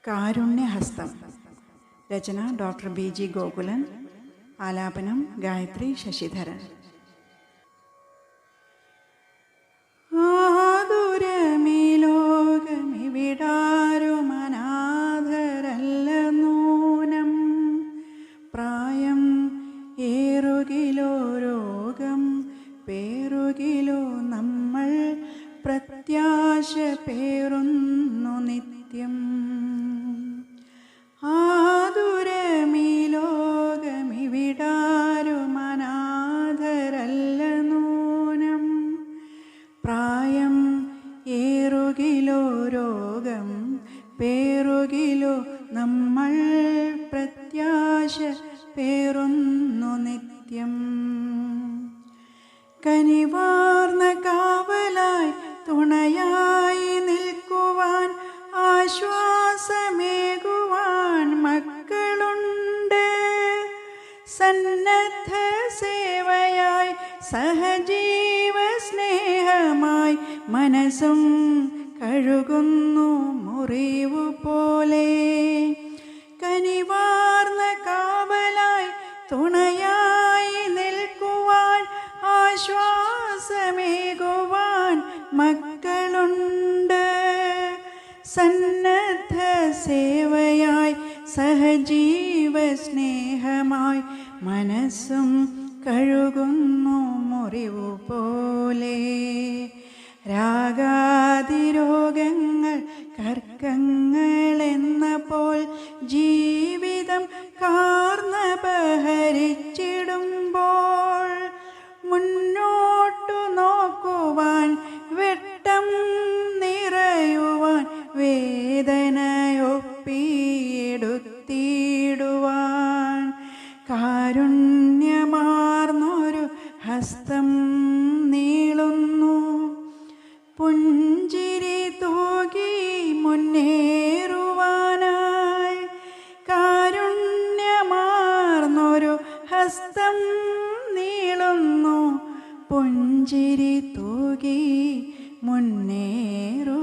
കാരുണ്യഹസ്തം. രചന doctor BG Gokulan. ആലാപനം ഗായത്രി ശശിധരൻ. ആതുരമീ ലോകമിവിടാരും അനാഥരല്ല നൂനം. പ്രായം ഏറുകിലോ രോഗം പേറുകിലോ നമ്മൾ പ്രത്യാശ പേറുന്നു നിത്യം. ആതുരമീ ലോകമിവിടാരും അനാഥരല്ല നൂനം. പ്രായം ഏറുകിലോ രോഗം പേറുകിലോ നമ്മൾ പ്രത്യാശ പേറുന്നു നിത്യം. കനിവാർന്ന കാവലായി തുണയായി നിൽക്കുവാൻ ആശ്വാസമേകുവാൻ മക്കളുണ്ട്. സന്നദ്ധ സേവയായി സഹജീവ സ്നേഹമായി മനസ്സും കഴുകുന്നു മുറിവു പോലെ. കനിവാർന്ന കാവലായി തുണയായി നിൽക്കുവാൻ ആശ്വാസമേകുവാൻ മക്കളുണ്ട്. സന്നദ്ധ സേവയായി സഹജീവ സ്നേഹമായി മനസ്സും കഴുകുന്നു മുറിവു പോലെ. രാഗാതിരോഗങ്ങൾ കർക്കങ്ങളെന്നപ്പോൾ ജീവിതം കാർന്നപഹരിച്ചിടുമ്പോൾ മുന്നോട്ടു നോക്കുവാൻ വെട്ടം നിറയുവാൻ വേദനയൊപ്പിയെടുത്തിടുവാൻ കാരുണ്യമാർന്നൊരു ഹസ്തം നീളുന്നു. പുഞ്ചിരി തൂകി മുന്നേറുവാനായി കാരുണ്യമാർന്നൊരു ഹസ്തം നീളുന്നു. പുഞ്ചിരി തൂകി മുന്നേറുവാനായി.